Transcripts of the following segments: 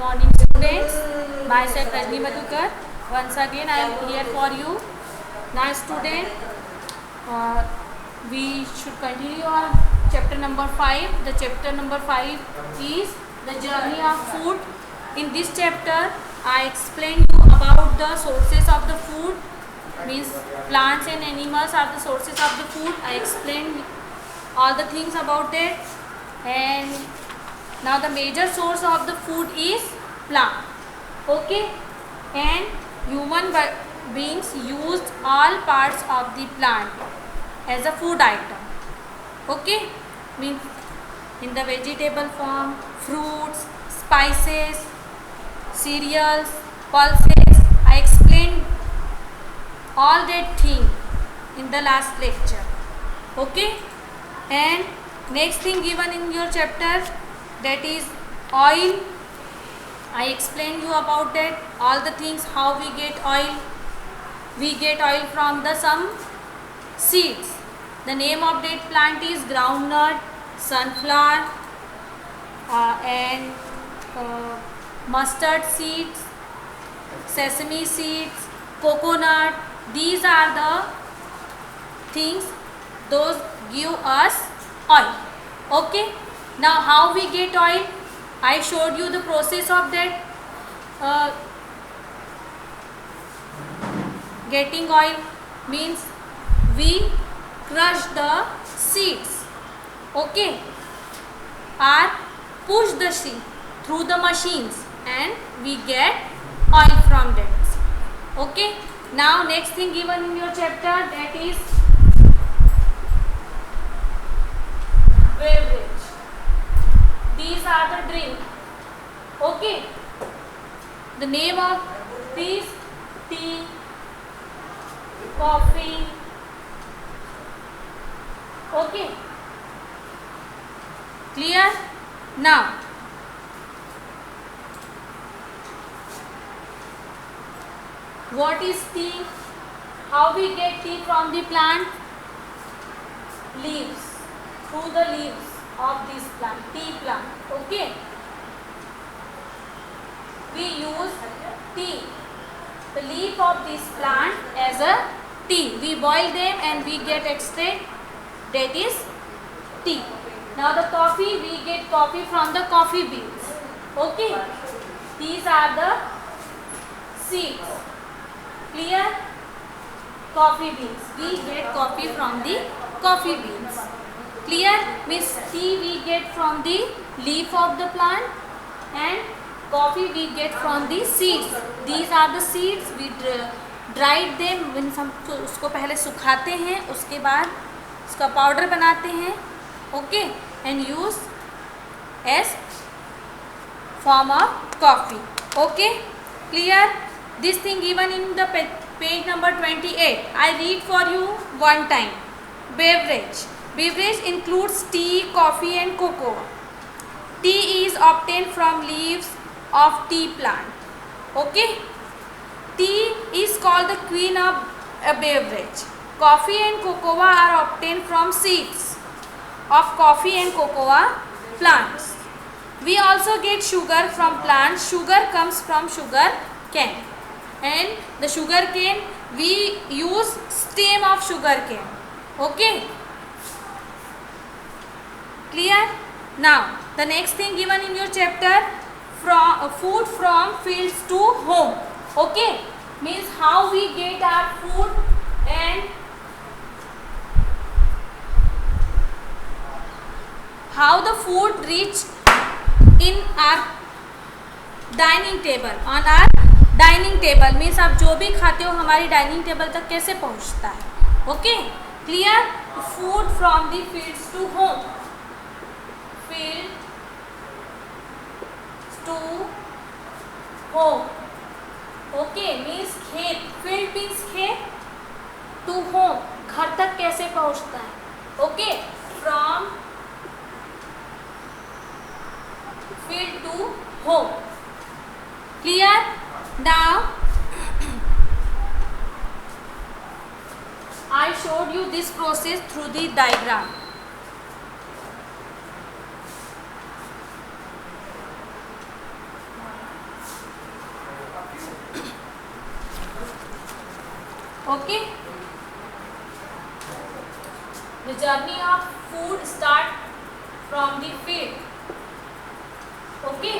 morning, students. Myself Rajni Madhukar. Once again, I am here for you. Now, student, we should continue our chapter number 5. The chapter number 5 is the journey of food. In this chapter, I explain you about the sources of the food. Means plants and animals are the sources of the food. I explained all the things about it. And now the major source of the food is plant. Okay, and human beings used all parts of the plant as a food item. Okay, means in the vegetable form, fruits, spices, cereals, pulses. I explained all that thing in the last lecture. Okay, and next thing given in your chapter, that is oil. I explained you about that, all the things, how we get oil. We get oil from the some seeds. The name of that plant is groundnut, sunflower, and mustard seeds, sesame seeds, coconut. These are the things, those give us oil. Okay, now how we get oil? I showed you the process of that getting oil. Means we crush the seeds, okay, or push the seed through the machines and we get oil from that. Okay, now next thing given in your chapter, that is beverage. These are the drink. Okay, the name of these: tea, coffee. Okay, clear? Now what is tea? How we get tea from the plant? Leaves, through the leaves of this plant, tea plant. Okay, we use tea, the leaf of this plant, as a tea. We boil them and we get extract, that is tea. Now the coffee, we get coffee from the coffee beans. Okay, these are the seeds. Clear? Coffee beans, we get coffee from the coffee beans. Clear? Means tea we get from the leaf of the plant and coffee we get from the seeds. These are the seeds. We dried them. Means हम उसको पहले सुखाते हैं, उसके बाद उसका powder बनाते हैं. Okay, and use as form of coffee. Okay, clear? This thing given in the page number 28. I read for you one time. Beverage. Beverage includes tea, coffee and cocoa. Tea is obtained from leaves of tea plant. Okay. Tea is called the queen of a beverage. Coffee and cocoa are obtained from seeds of coffee and cocoa plants. We also get sugar from plants. Sugar comes from sugar cane. And the sugar cane, we use stem of sugar cane. Okay, clear? Now the next thing given in your chapter, from food from fields to home. Okay, means how we get our food and how the food reach in our dining table, on our dining table. Means आप जो भी खाते हो हमारी dining table तक कैसे पहुंचता है. Okay, clear? Food from the fields to home. Field to home. Okay, means खेत. फील्ड मीन्स खेत, टू होम घर तक कैसे पहुंचता है. Okay, from field to home. Clear? Now I showed you this process through the diagram. Okay. The journey of food start from the field. Okay.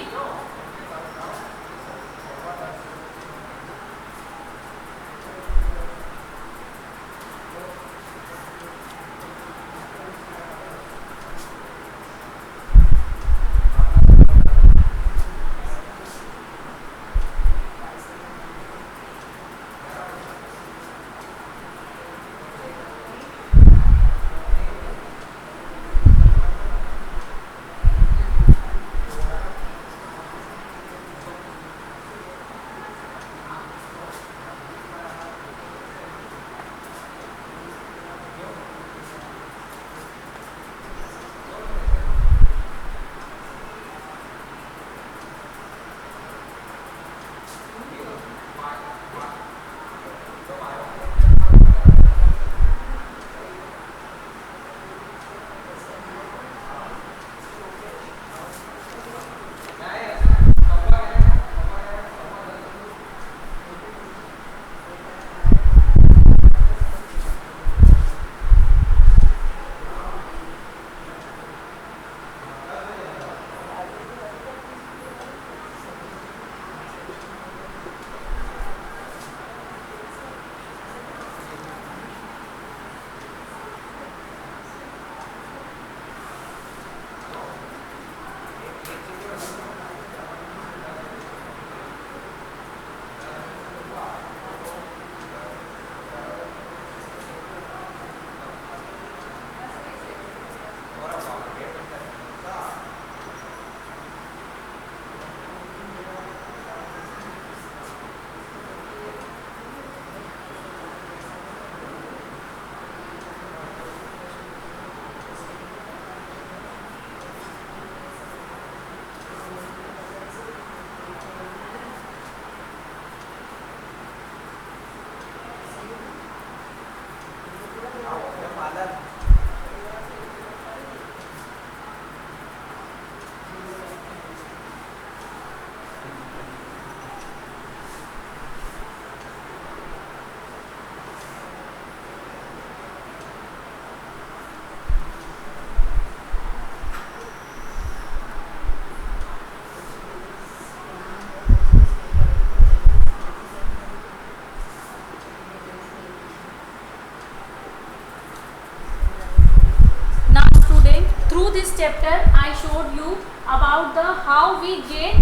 This chapter I showed you about the how we get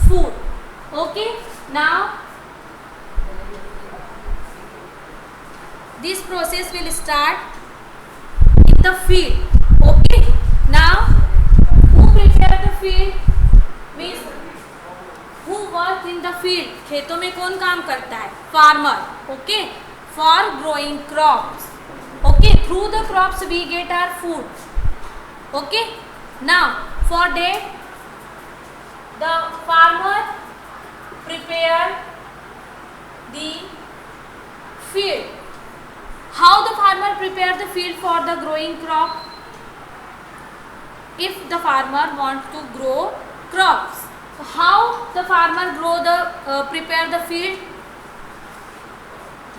food. Okay, now this process will start in the field. Okay, now who prepare the field means who work in the field. खेतों में कौन काम करता है? Farmer. Okay, for growing crops. Okay, through the crops we get our food. Okay, now for that the farmer prepare the field. How the farmer prepare the field for the growing crop? If the farmer wants to grow crops, so how the farmer prepare the field?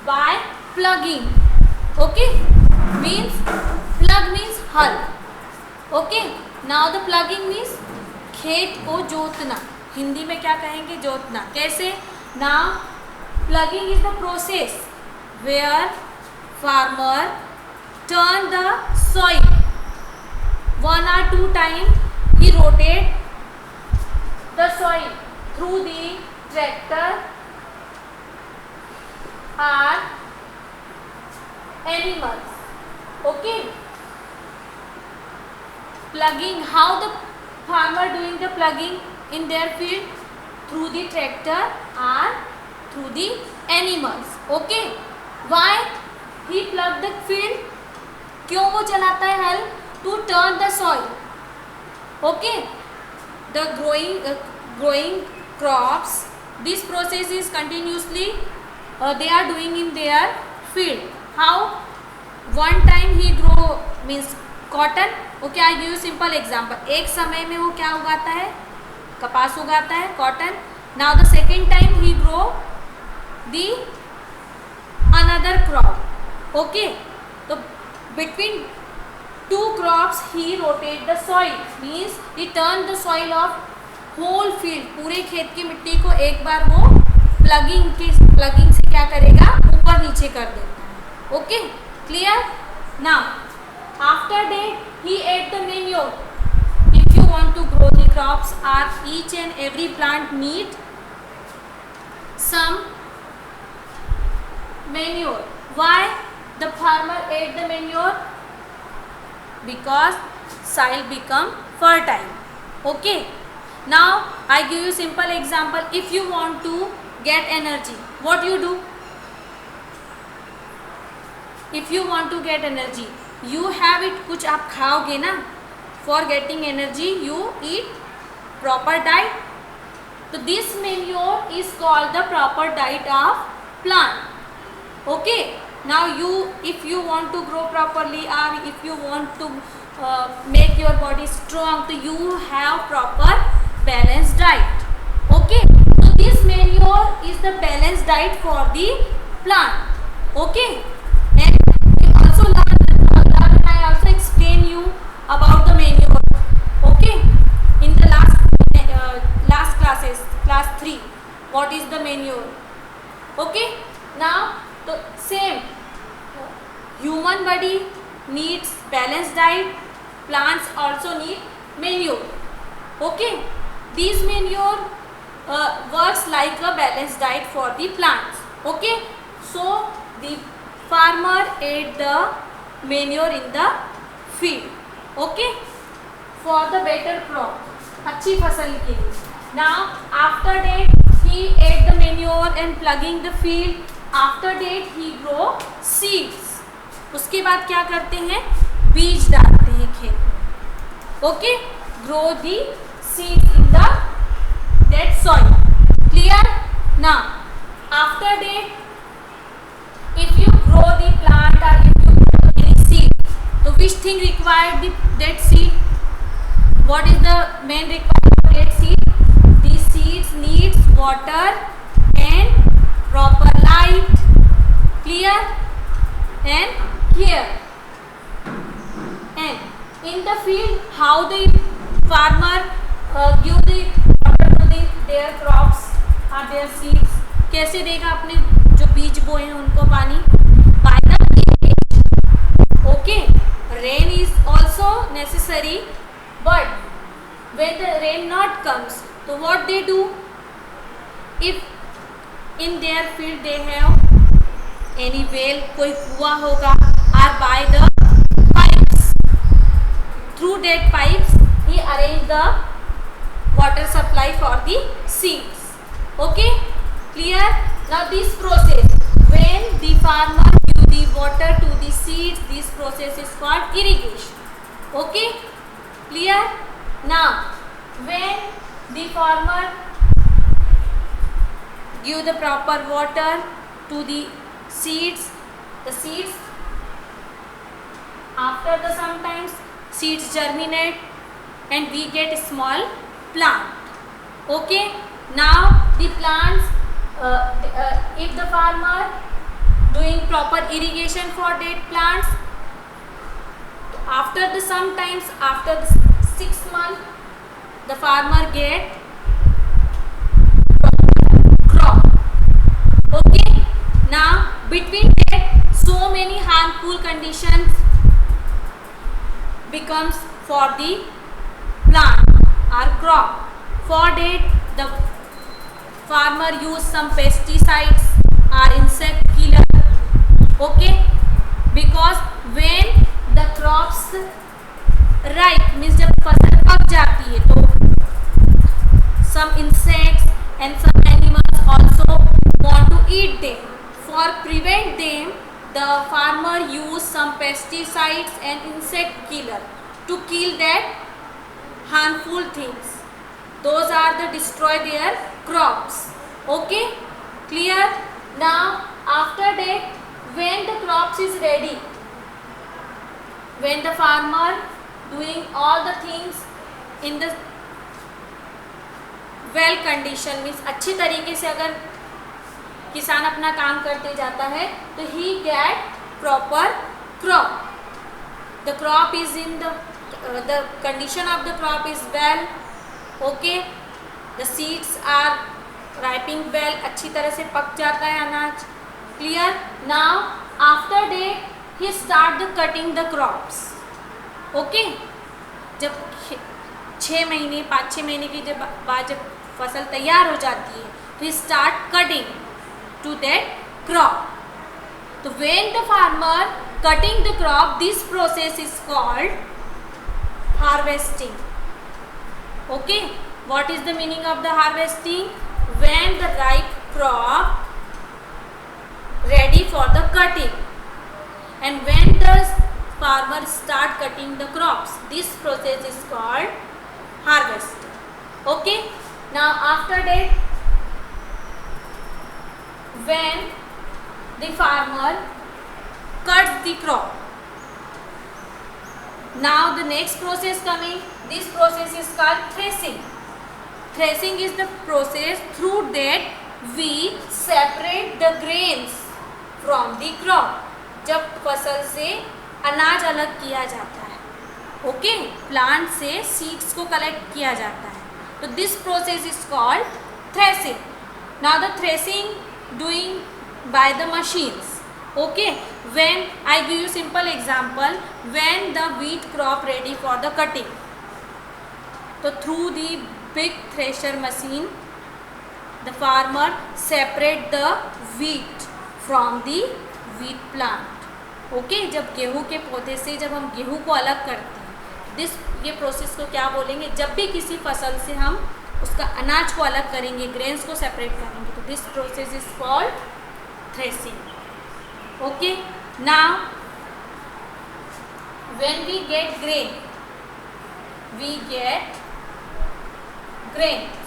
By plugging. Okay, means plug means हल. Okay, now the plugging means खेत को जोतना. हिंदी में क्या कहेंगे? जोतना. कैसे? Now plugging is the process where farmer turn the soil 1 or 2 times. He rotate the soil through the tractor or animals. Okay. Plugging, how the farmer doing the plugging in their field? Through the tractor or through the animals. Okay, why he plug the field? क्यों वो चलाता है हल? To turn the soil. Okay, the growing crops, this process is continuously they are doing in their field. How? One time he grow means cotton. Okay, I give you simple example. एक समय में वो क्या उगाता है? कपास उगाता है, cotton. Now the second time he grow the another crop. Okay, so between two crops he rotate the soil, means he turn the soil of whole field, पूरे खेत की मिट्टी को एक बार वो प्लगिंग से क्या करेगा, ऊपर नीचे कर देता है. Okay, clear. Now after that he add the manure. If you want to grow the crops, are each and every plant need some manure. Why the farmer add the manure? Because soil become fertile. Okay, now I give you simple example. If you want to get energy, what you do? If you want to get energy, you have it, कुछ आप खाओगे ना. For getting energy you eat proper diet. So this manure is called the proper diet of plant. Okay, now if you want to grow properly, or if you want to make your body strong, so you have proper balanced diet. Okay, so this manure is the balanced diet for the plant. Okay, and we also learn, I also explain you about the manure. Okay, in the last classes, class 3, what is the manure. Okay, now the same, human body needs balanced diet, plants also need manure. Okay, these manure works like a balanced diet for the plants. Okay, so the farmer add the manure in the field. Okay, for the better crop, अच्छी फसल के लिए. Now after that he add the manure and plugging the field. After that he grow seeds. उसके बाद क्या करते हैं, बीज डालते हैं खेत में. Okay, grow the seeds in the that soil. Clear. Now after that if you grow the plant or if you grow any seed, so which thing required that seed? What is the main requirement of that seed? These seeds needs water and proper light. Clear. And care. And in the field, how the farmer give the water to their crops or their seeds? कैसे देगा अपने जो बीज बोए हैं उनको पानी? By the irrigation. Okay, rain is also necessary, but when the rain not comes, so what they do? If in their field they have any well, कोई कुआं होगा, or by the pipes, through that pipes he arrange the water supply for the seeds. Okay, clear. Now this process, when the farmer give the water to the seeds, this process is called irrigation. Okay, clear. Now when the farmer give the proper water to the seeds, the seeds after the sometimes seeds germinate and we get a small plant. Okay, now the plants, if the farmer doing proper irrigation for that plants, after the sometimes after the 6 months the farmer get crop. Okay, now between that so many harmful conditions becomes for the plant or crop. For that the farmer use some pesticides or insect killer. Okay, because when the crops ripe, means जब फसल पक जाती है तो some insects and some animals also want to eat them. For prevent them, the farmer use some pesticides and insect killer to kill that harmful things. Those are the destroy their crops. Okay, clear. Now after that, when the crops is ready, when the farmer doing all the things in the well condition, means अच्छी तरीके से अगर किसान अपना काम करते जाता है तो he get proper crop. The crop is in the condition of the crop is well. Okay, the seeds are ripening well. अच्छी तरह से पक जाता है अनाज. Clear? Now after that he start the cutting the crops. Okay, जब 6 महीने 5-6 महीने की बाद जब फसल तैयार हो जाती है तो start cutting to that crop. तो when the farmer cutting the crop, this process is called harvesting. Okay, what is the meaning of the harvesting? When the ripe crop ready for the cutting, and when the farmer start cutting the crops, this process is called harvesting. Okay, now after that when the farmer cuts the crop, now the next process coming, this process is called threshing. Threshing is the process through that we separate the grains from the crop. जब फसल से अनाज अलग किया जाता है, okay, plant से seeds को कलेक्ट किया जाता है, तो this process is called threshing. Now the threshing doing by the machines. Okay, when I give you simple example, when the wheat crop ready for the cutting, तो through the big thresher machine the farmer separate the wheat from the wheat plant. Okay, जब गेहूं के पौधे से जब हम गेहूं को अलग करते हैं, ये प्रोसेस को क्या बोलेंगे? जब भी किसी फसल से हम उसका अनाज को अलग करेंगे, ग्रेन्स को सेपरेट करेंगे, तो this process is called threshing. Okay, now when we get grain, we get grains.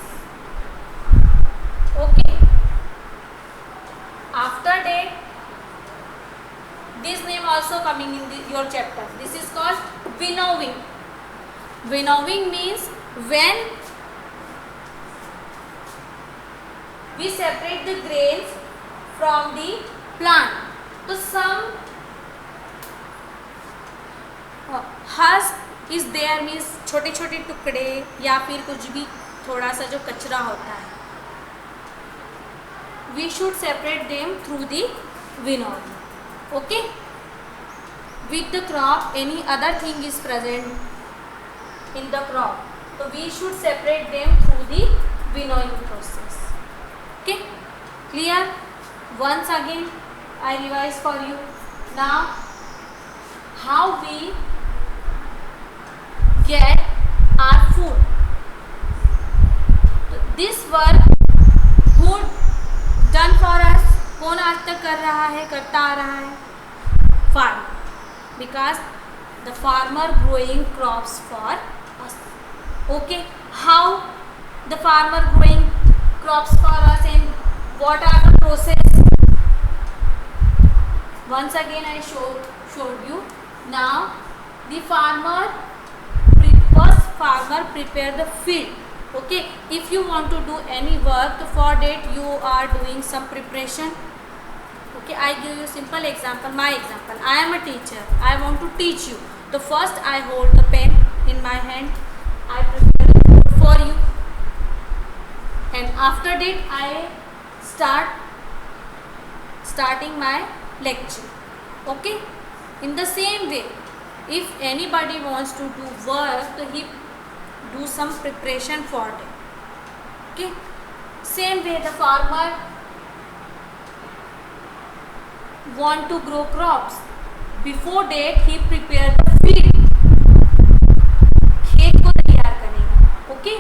Okay, after that this name also coming in your chapter, this is called winnowing. Winnowing means when we separate the grains from the plant. So some husk is there means छोटे छोटे टुकड़े या फिर कुछ भी थोड़ा सा जो कचरा होता है, we should separate them through the winnowing. Okay, with the crop any other thing is present in the crop, so we should separate them through the winnowing process. Okay, clear? Once again I revise for you. Now how we get our food. This work who done for us, कौन आज तक कर रहा है, करता आ रहा है? Farmer, because the farmer growing crops for us. Okay, how the farmer growing crops for us and what are the process? Once again I showed you. Now the first farmer prepare the field. Okay, if you want to do any work, for that you are doing some preparation. Okay, I give you simple example. My example, I am a teacher, I want to teach you. So first I hold the pen in my hand, I prepare the food for you, and after that I starting my lecture. Okay, in the same way, if anybody wants to do work, so he do some preparation for it. Okay, same way the farmer want to grow crops, before that he prepare the field, खेत को तैयार करेगा. Okay,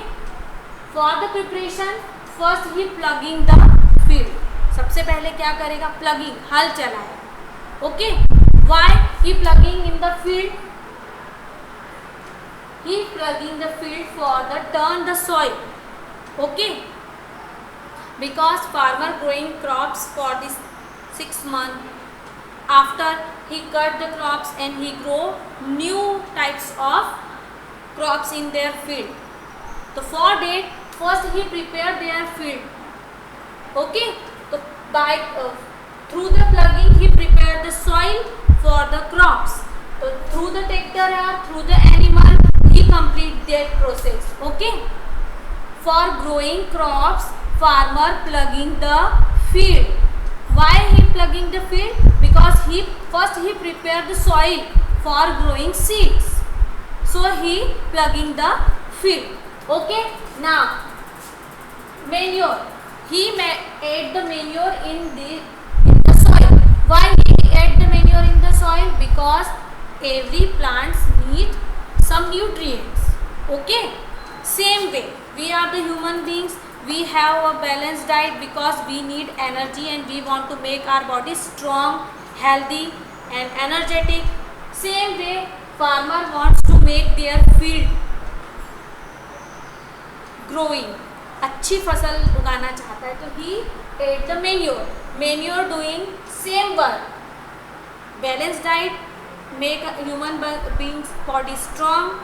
for the preparation first he plugging the field. सबसे पहले क्या करेगा? Plugging, हल चलाएगा. Okay, why he plugging in the field? He plugging the field for the turn the soil. Okay, because farmer growing crops for this 6 months, after he cut the crops and he grow new types of crops in their field. So for that first he prepare their field. Okay, so by through the plugging he prepare the soil for the crops. So through the tractor or through the animal he complete that process. Okay. For growing crops, farmer plugging the field. Why he plugging the field? Because he prepare the soil for growing seeds. So he plugging the field. Okay. Now manure. He add the manure in the soil. Why he add the manure in the soil? Because every plants need some nutrients. Okay. Same way, we are the human beings. We have a balanced diet because we need energy and we want to make our body strong, healthy and energetic. Same way, farmer wants to make their field growing. अच्छी फसल उगाना चाहता है तो he ate the manure doing same work. Balanced diet make a human being's body strong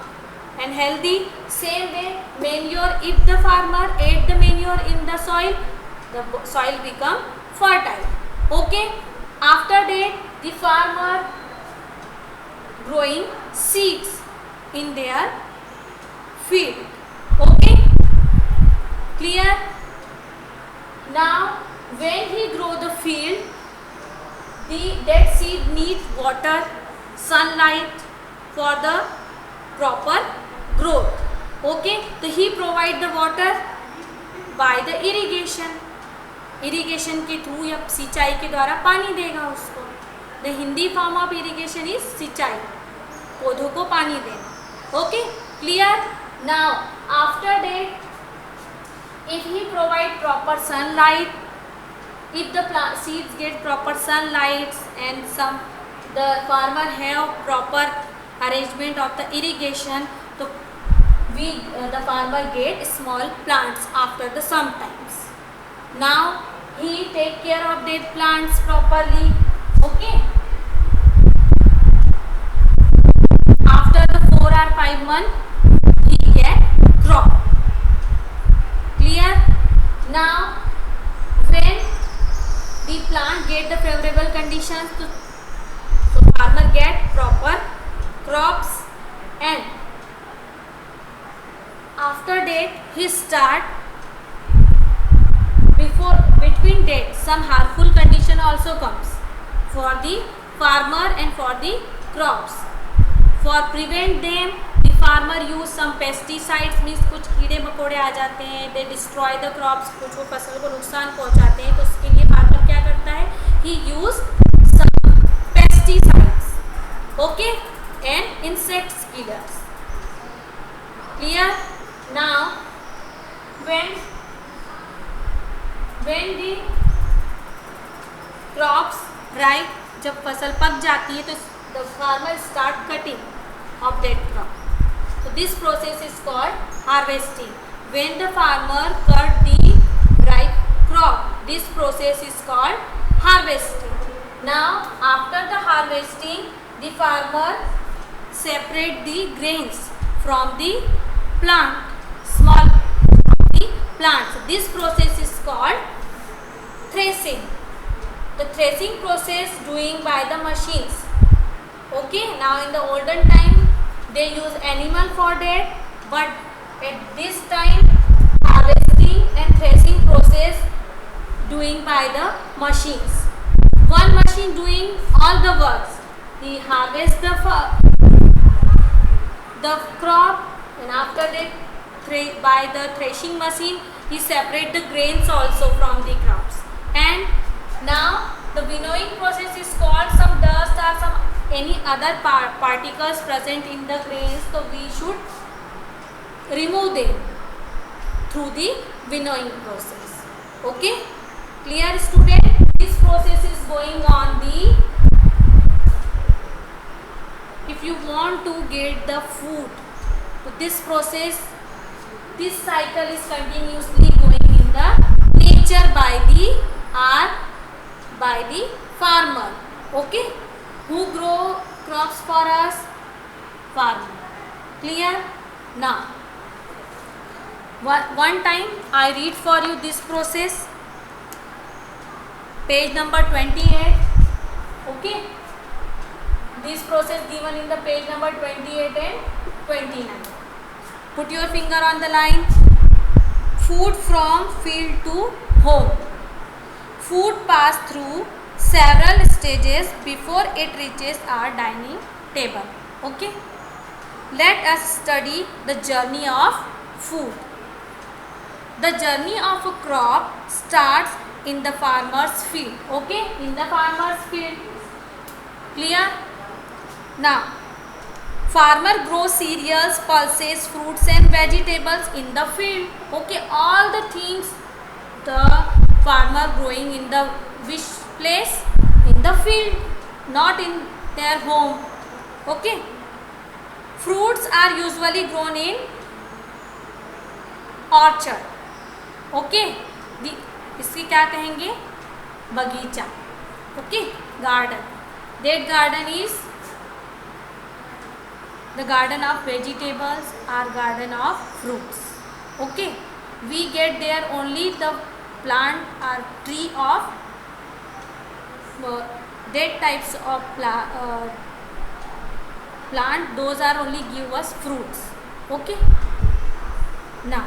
and healthy. Same way manure, if the farmer ate the manure in the soil become fertile. Okay. After that the farmer growing seeds in their field. Okay. Clear? Now when he grow the field, that seed needs water, sunlight for the proper growth. Okay. So he provide the water by the irrigation के through या सिंचाई के द्वारा पानी देगा उसको. The Hindi form of irrigation is सिंचाई, पौधों को पानी देना. Okay. Clear? Now after that if he provide proper sunlight, if the seeds get proper sunlight and the farmer have proper arrangement of the irrigation, so the farmer get small plants after the sometimes. Now he take care of that plants properly. Okay. After the 4 or 5 months he get crop. Clear? Now when the plant get the favorable conditions, so farmer get proper crops, and after that he start between that some harmful condition also comes for the farmer and for the crops. For prevent them the farmer use some pesticides, means कुछ कीड़े मकोड़े आ जाते हैं, they destroy the crops, कुछ वो फसल को नुकसान पहुंचाते हैं, तो उसके लिए farmer क्या करता है, he use some pesticides. Okay. And insects killers. Clear? Now when the crops ripe, जब फसल पक जाती है तो the farmer start cutting of that crop. So this process is called harvesting. When the farmer cut the ripe crop, this process is called harvesting. Now after the harvesting the farmer separate the grains from the plant, small the plants. This process is called threshing. The threshing process doing by the machines. Okay. Now in the olden time they use animal for that, but at this time harvesting and threshing process doing by the machines. One machine doing all the works. He harvests the crop, and after that by the threshing machine he separate the grains also from the crops. And now the winnowing process is called some dust or some any other particles present in the grains, so we should remove them through the winnowing process. Okay. Clear, student? This process is going on if you want to get the food, so this process, this cycle is continuously going in the nature by the farmer. Okay. Who grow crops for us? Farmer. Clear? Now one time I read for you this process. page number 28. Okay, this process given in the page number 28 and 29. Put your finger on the line. Food from field to home. Food pass through several stages before it reaches our dining table. Okay, let us study the journey of food. The journey of a crop starts in the farmer's field. Okay, in the farmer's field. Clear? Now, farmer grows cereals, pulses, fruits and vegetables in the field. Okay, all the things the farmer growing in the which place? In the field, not in their home. Okay, fruits are usually grown in orchard. Okay, इसकी क्या कहेंगे? बगीचा. Okay, garden. That garden is the garden of vegetables और garden of fruits. Okay, we get there only the plant और tree of that types of plant. Those are only give us fruits. Okay, now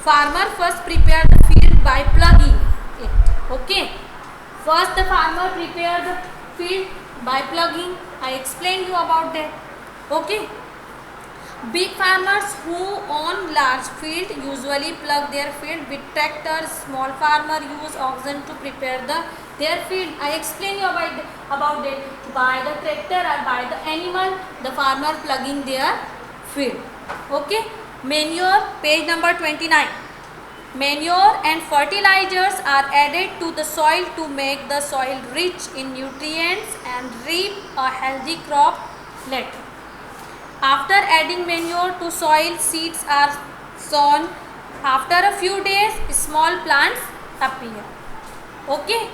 farmer first prepare the field by plugging it. Okay, first the farmer prepare the field by plugging. I explained you about that. Okay, big farmers who own large field usually plug their field with tractors. Small farmer use oxen to prepare their field. I explained you about that. By the tractor or by the animal, the farmer plugging their field. Okay, manure, page number 29. Manure and fertilizers are added to the soil to make the soil rich in nutrients and reap a healthy crop later. After adding manure to soil, seeds are sown. After a few days, small plants appear. Okay,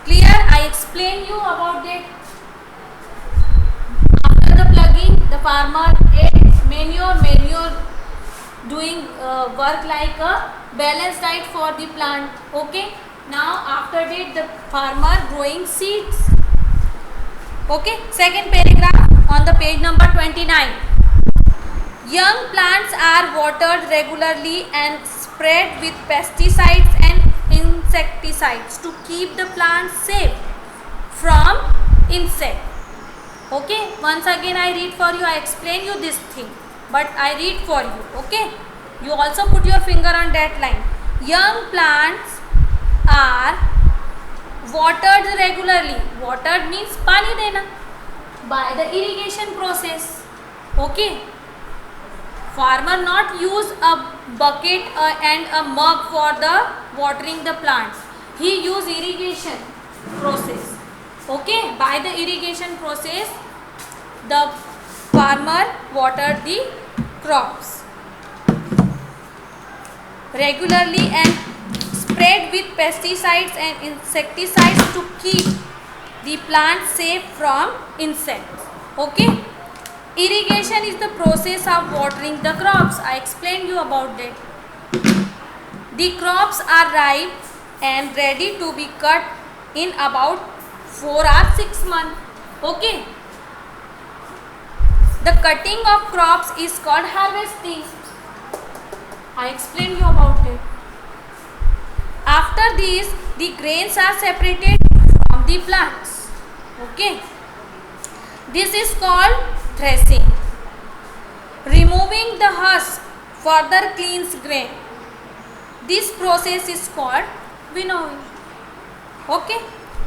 clear? I explain you about that. After the plugging, the farmer adds manure doing work like a balanced diet for the plant. Okay, now after that the farmer growing seeds. Okay, second paragraph on the page number 29. Young plants are watered regularly and spread with pesticides and insecticides to keep the plants safe from insect. Okay, once again I read for you. I explain you this thing, but I read for you. Okay, you also put your finger on that line. Young plants are watered regularly. Watered means पानी देना by the irrigation process. Okay, farmer not use a bucket and a mug for the watering the plants. He use irrigation process. Okay, by the irrigation process, the farmer watered the crops regularly and spread with pesticides and insecticides to keep the plant safe from insects. Okay, irrigation is the process of watering the crops. I explained you about that. The crops are ripe and ready to be cut in about 4 or 6 months. Okay, the cutting of crops is called harvesting. I explained you about it. After this, the grains are separated from the plants. Okay, this is called threshing. Removing the husk further cleans grain. This process is called winnowing. Okay,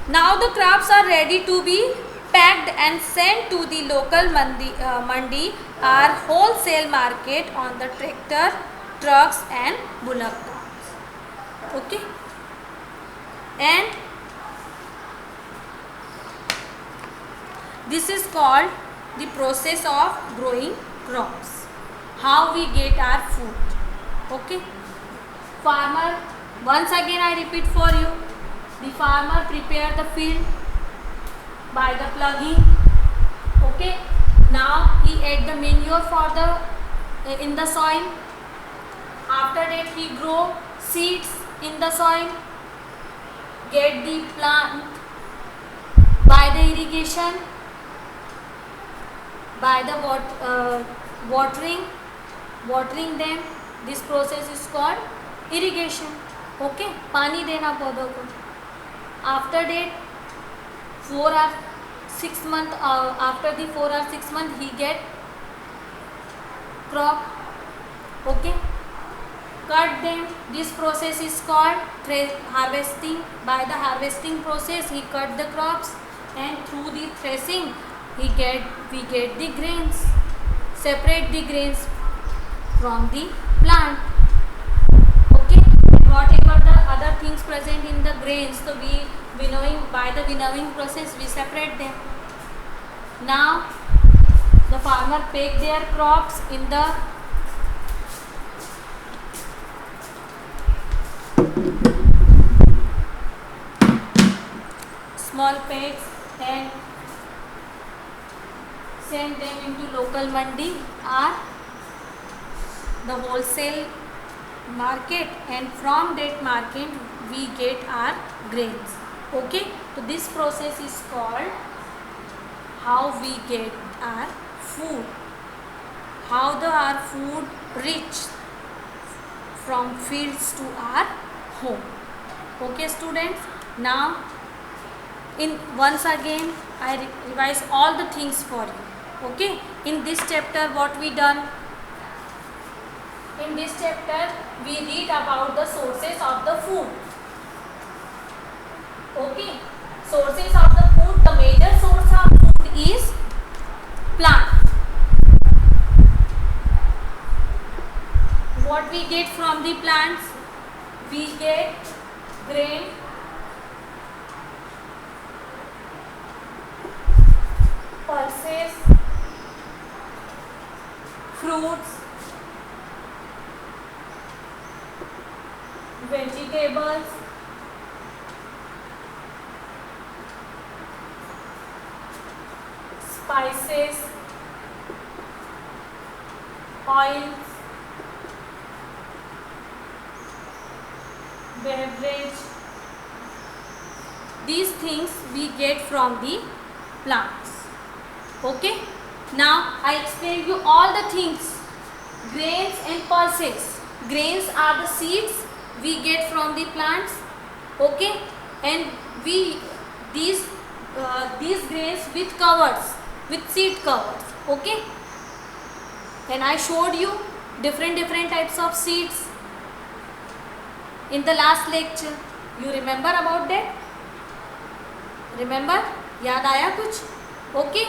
now the crops are ready to be packed and sent to the local mandi or wholesale market on the tractor, trucks and bullock carts. Okay, and this is called the process of growing crops. How we get our food. Okay, farmer, once again I repeat for you. The farmer prepare the field by the plugging. Okay, now he add the manure for the in the soil. After that he grow seeds in the soil. get the plant by the irrigation, by the watering them. This process is called irrigation. Okay, पानी देना पौधों को. After that 4 or 6 month, after the 4 or 6 month he get crop. Okay, cut them. This process is called harvesting. By the harvesting process he cut the crops, and through the threshing we get the grains. Separate the grains from the plant. Okay, and whatever the other things present in the grains, so by the winnowing process we separate them. Now the farmer pack their crops in the small packs and send them into local mandi or the wholesale market, and from that market we get our grains. Okay, so this process is called how we get our food, how our food reach from fields to our home. Okay students, now once again I revise all the things for you. Okay, in this chapter what we done? In this chapter we read about the sources of the food. Okay, sources of the food. The major source of food is plant. What we get from the plants? We get grain, pulses, fruits, vegetables, spices, oils, beverage. These things we get from the plants. Okay, now I explain you all the things. Grains and pulses. Grains are the seeds we get from the plants. Okay, and these grains with covers, with seed covers. Okay, and I showed you different types of seeds in the last lecture. You remember about that? Remember? याद आया कुछ? Okay,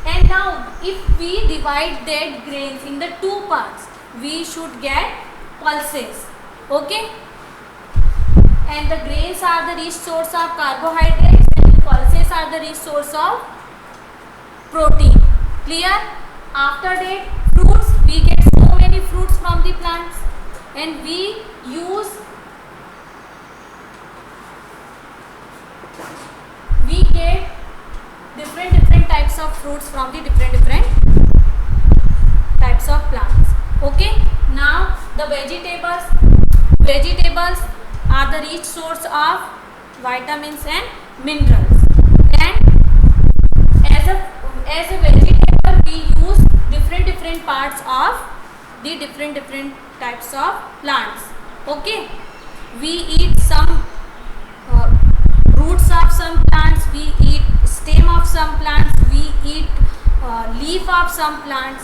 and now if we divide that grains in the two parts, we should get pulses. Okay, and the grains are the rich source of carbohydrates, and the pulses are the rich source of protein. Clear? After that, fruits, we get so many fruits from the plants, and we get different types of fruits from the different types of plants. Okay, now the vegetables are the rich source of vitamins and minerals, and as a vegetable we use different parts of the different types of plants. Okay, we eat some roots of some plants, we eat stem of some plants, we eat leaf of some plants.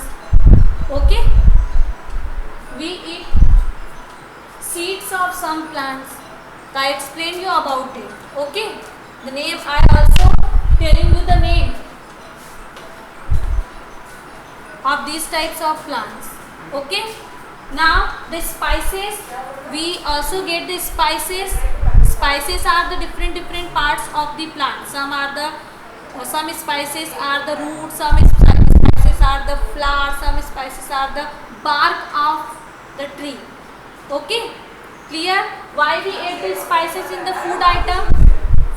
Okay, we eat seeds of some plants. I explain you about it. Okay, the name I also telling you the name of these types of plants. Okay, now the spices, we also get the spices. Spices are the different parts of the plant. Some spices are the roots, some spices are the flowers, some spices are the bark of the tree. Okay, clear? Why we add the spices in the food item?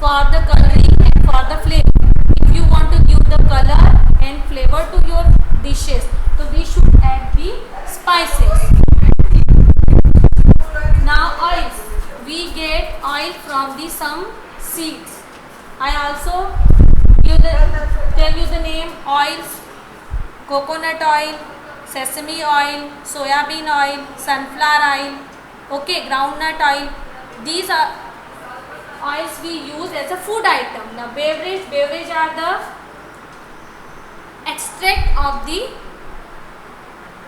For the coloring and for the flavor. If you want to give the color and flavor to your dishes, so we should add the spices. Now oils, we get oil from the some seeds. I also tell you the name oils: coconut oil, sesame oil, soybean oil, sunflower oil, okay, groundnut oil. These are oils we use as a food item. Now beverage are the extract of the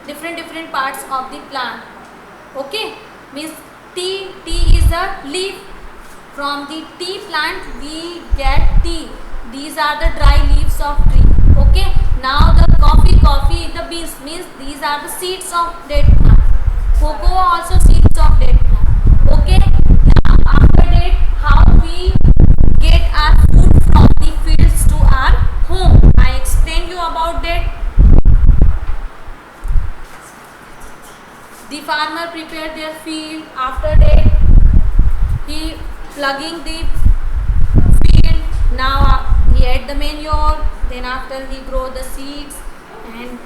different parts of the plant. Okay, means tea is a leaf. From the tea plant we get tea. These are the dry leaves of tree. Okay, now the coffee is the beans, means these are the seeds of that plant. Cocoa also seeds of that plant. Okay, now after that, how we get our food from the fields to our home, I explained you about that. The farmer prepared their field. After that, he plugging the field. Now he add the manure. Then after he grow the seeds, and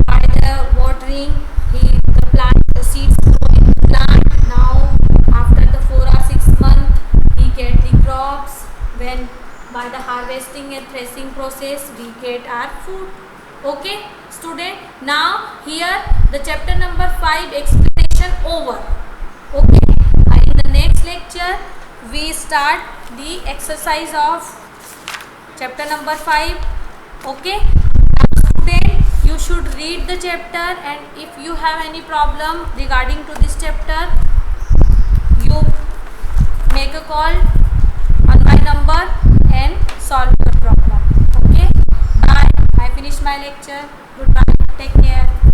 by the watering, the seeds grow in the plant. Now after the 4 or 6 months, he get the crops. When by the harvesting and threshing process, we get our food. Okay, student. Now here the chapter number 5 explanation over. Okay, in the next lecture we start the exercise of chapter number 5. Okay, now student, you should read the chapter, and if you have any problem regarding to this chapter, you make a call on my number and solve your problem. Okay, bye. I finish my lecture. Goodbye. Take care.